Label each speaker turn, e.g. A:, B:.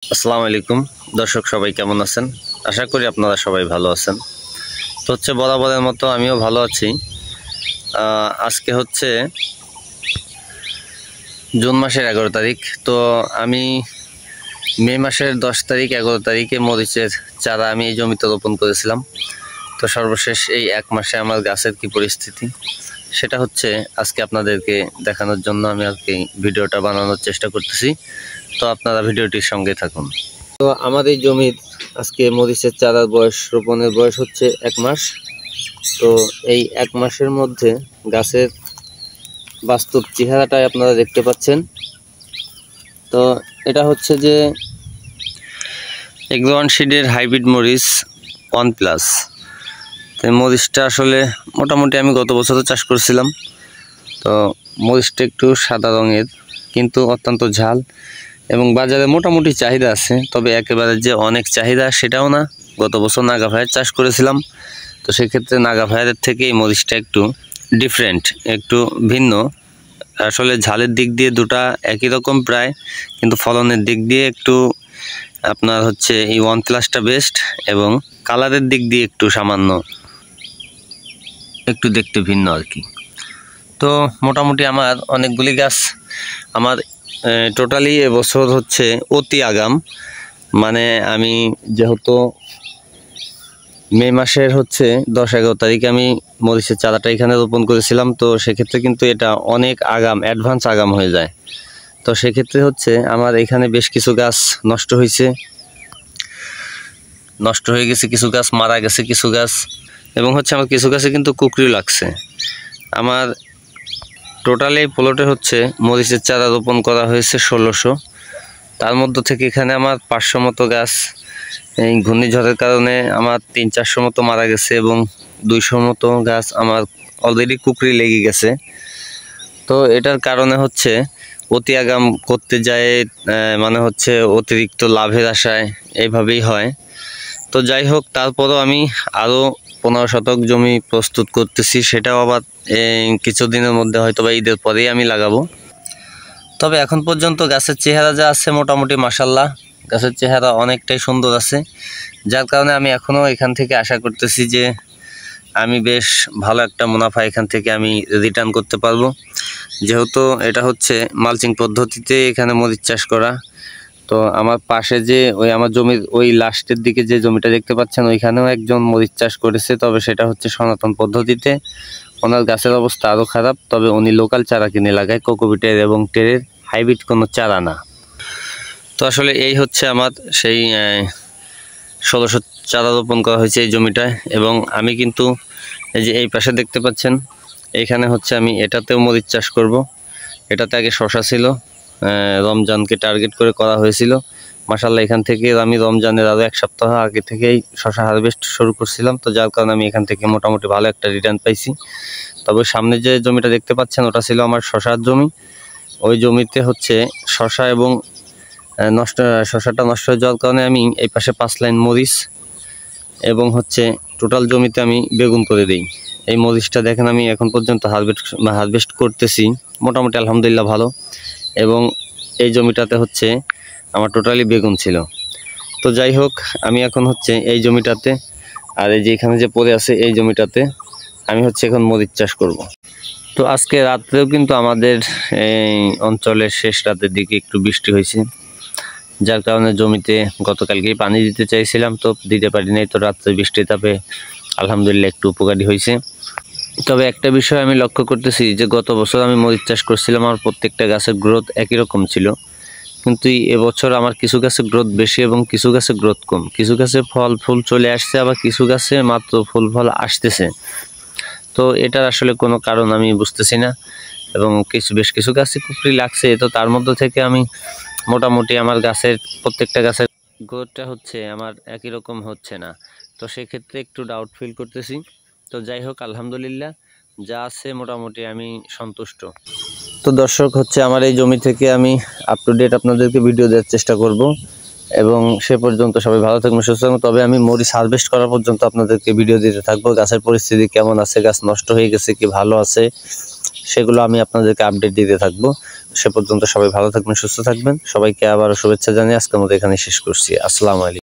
A: আসসালামু আলাইকুম দর্শক, সবাই কেমন আছেন? আশা করি আপনারা সবাই ভালো আছেন। তো হচ্ছে বরাবরের মতো আমিও ভালো আছি। আজকে হচ্ছে জুন মাসের 11 তারিখ। তো আমি মে মাসের 10 তারিখ 11 তারিখে মরিচের চারা আমি এই জমিতে রোপণ করেছিলাম। তো সর্বশেষ এই এক মাসে আমার গাছের কি পরিস্থিতি সেটা হচ্ছে আজকে আপনাদেরকে দেখানোর জন্য আমি আর কি ভিডিওটা বানানোর চেষ্টা করতেছি। তো আপনারা ভিডিওটির সঙ্গে থাকুন। তো আমার এই জমির আজকে মরিচের চারার রোপণের বয়স হচ্ছে 1 মাস। তো এই 1 মাসের মধ্যে গাছের বাস্তব চেহারাটাই আপনারা দেখতে পাচ্ছেন। তো এটা হচ্ছে যে এগ্রোওয়ান সিডের হাইব্রিড মরিচ 1+। তো মরিচটা আসলে মোটামুটি আমি গত বছরও চাষ করছিলাম। তো মরিচটা একটু সাদা রঙের কিন্তু অত্যন্ত ঝাল এবং বাজারে মোটামুটি চাহিদা আছে, তবে একেবারে যে অনেক চাহিদা সেটাও না। গত বছর নাগা ভাইয়ের চাষ করেছিলাম, তো সেক্ষেত্রে নাগা ভাইয়ের থেকে এই মরিচটা একটু ডিফারেন্ট, একটু ভিন্ন। আসলে ঝালের দিক দিয়ে দুটা একই রকম প্রায়, কিন্তু ফলনের দিক দিয়ে একটু আপনার হচ্ছে এই 1+টা বেস্ট, এবং কালারের দিক দিয়ে একটু সামান্য একটু দেখতে ভিন্ন আর কি। তো মোটামুটি আমার অনেকগুলি গাছ আমার টোটালি এবছর হচ্ছে অতি আগাম, মানে আমি যেহেতু মে মাসের হচ্ছে 10-11 তারিখে আমি মরিচের চারাটা এখানে রোপণ করেছিলাম। তো সেক্ষেত্রে কিন্তু এটা অনেক আগাম, অ্যাডভান্স আগাম হয়ে যায়। তো সেক্ষেত্রে হচ্ছে আমার এখানে বেশ কিছু গাছ নষ্ট হয়ে গেছে, কিছু গাছ মারা গেছে, কিছু গাছ এবং হচ্ছে আমার কিছু গাছে কিন্তু কুকরি লাগছে। আমার টোটালি প্লটে হচ্ছে মরিচের চারা রোপণ করা হয়েছে 1600। তার মধ্যে থেকে এখানে আমার 500 মতো গাছ এই ঘূর্ণিঝড়ের কারণে আমার 300-400 মতো মারা গেছে এবং 200 মতো গাছ আমার অলরেডি কুকরি লেগে গেছে। তো এটার কারণে হচ্ছে অতি আগাম করতে যায়, মানে হচ্ছে অতিরিক্ত লাভের আশায় এইভাবেই হয়। তো যাই হোক, তারপরও আমি আরও 15 শতক জমি প্রস্তুত করতেছি, সেটাও আবার কিছুদিনের মধ্যে হয়তো বা ঈদের পরেই আমি লাগাবো। তবে এখন পর্যন্ত গাছের চেহারা যা আছে মোটামুটি মাশাল্লাহ, গাছের চেহারা অনেকটাই সুন্দর আছে, যার কারণে আমি এখনও এখান থেকে আশা করতেছি যে আমি বেশ ভালো একটা মুনাফা এখান থেকে আমি রিটার্ন করতে পারবো। যেহেতু এটা হচ্ছে মালচিং পদ্ধতিতে এখানে মরিচ চাষ করা। তো আমার পাশে যে আমার জমির ওই লাস্টের দিকে যে জমিটা দেখতে পাচ্ছেন, ওইখানেও একজন মরিচ চাষ করেছে, তবে সেটা হচ্ছে সনাতন পদ্ধতিতে। ওনার গাছের অবস্থা আরও খারাপ, তবে উনি লোকাল চারা কিনে লাগায়, কোকোপিটের এবং টেরের, হাইব্রিড কোনো চারা না। তো আসলে এই হচ্ছে আমার সেই 1600 চারা রোপণ করা হয়েছে এই জমিটায়। এবং আমি কিন্তু এই যে এই পাশে দেখতে পাচ্ছেন, এইখানে হচ্ছে আমি এটাতেও মরিচ চাষ করব। এটাতে আগে শশা ছিল, রমজানকে টার্গেট করে করা হয়েছিল। মাশাআল্লাহ, এখান থেকে আমি রমজানের আরও 1 সপ্তাহ আগে থেকেই শশা হারভেস্ট শুরু করছিলাম। তো যার কারণে আমি এখান থেকে মোটামুটি ভালো একটা রিটার্ন পাইছি। তবে সামনে যে জমিটা দেখতে পাচ্ছেন, ওটা ছিল আমার শশার জমি। ওই জমিতে হচ্ছে শশা এবং শশাটা নষ্ট হয়ে যাওয়ার কারণে আমি এই পাশে 5 লাইন মরিচ এবং হচ্ছে টোটাল জমিতে আমি বেগুন করে দিই। এই মরিচটা দেখেন আমি এখন পর্যন্ত হারভেস্ট করতেছি, মোটামুটি আলহামদুলিল্লাহ ভালো। এবং এই জমিটাতে হচ্ছে আমার টোটালি বেগুন ছিল। তো যাই হোক, আমি এখন হচ্ছে এই জমিটাতে, আর এই যে এখানে যে পড়ে আছে এই জমিটাতে আমি হচ্ছে এখন মরিচ চাষ করব। তো আজকে রাত্রেও কিন্তু আমাদের এই অঞ্চলের শেষ রাতের দিকে একটু বৃষ্টি হয়েছে, যার কারণে জমিতে গতকালকেই পানি দিতে চাইছিলাম, তো দিতে পারি নাই। তো রাত্রে বৃষ্টি তাপে আলহামদুলিল্লাহ একটু উপকারী হয়েছে। তবে একটা বিষয় আমি লক্ষ্য করতেছি যে গত বছর আমি মরিচ চাষ করছিলাম, আমার প্রত্যেকটা গাছের গ্রোথ একই রকম ছিল, কিন্তু এবছর আমার কিছু গাছের গ্রোথ বেশি এবং কিছু গাছের গ্রোথ কম। কিছু গাছে ফুল চলে আসছে, আবার কিছু গাছে মাত্র ফল আসতেছে। তো এটার আসলে কোনো কারণ আমি বুঝতেছি না। এবং বেশ কিছু গাছে কুকরি লাগছে, তো তার মধ্যে থেকে আমি মোটামুটি আমার গাছের প্রত্যেকটা গাছের গ্রোথটা হচ্ছে আমার একই রকম হচ্ছে না। তো সেক্ষেত্রে একটু ডাউট ফিল করতেছি। তো যাই হোক, আলহামদুলিল্লাহ যা আছে মোটামুটি আমি সন্তুষ্ট। তো দর্শক, হচ্ছে আমার এই জমি থেকে আমি আপ টু ডেট আপনাদেরকে ভিডিও দেওয়ার চেষ্টা করব, এবং সে পর্যন্ত সবাই ভালো থাকবেন, সুস্থ থাকবেন। তবে আমি মরিচ হারভেস্ট করা পর্যন্ত আপনাদেরকে ভিডিও দিতে থাকবো। গাছের পরিস্থিতি কেমন আছে, গাছ নষ্ট হয়ে গেছে কি ভালো আছে, সেগুলো আমি আপনাদেরকে আপডেট দিতে থাকবো। সে পর্যন্ত সবাই ভালো থাকবেন, সুস্থ থাকবেন। সবাইকে আবারও শুভেচ্ছা জানিয়ে আজকের মতো এখানে শেষ করছি। আসসালামু আলাইকুম।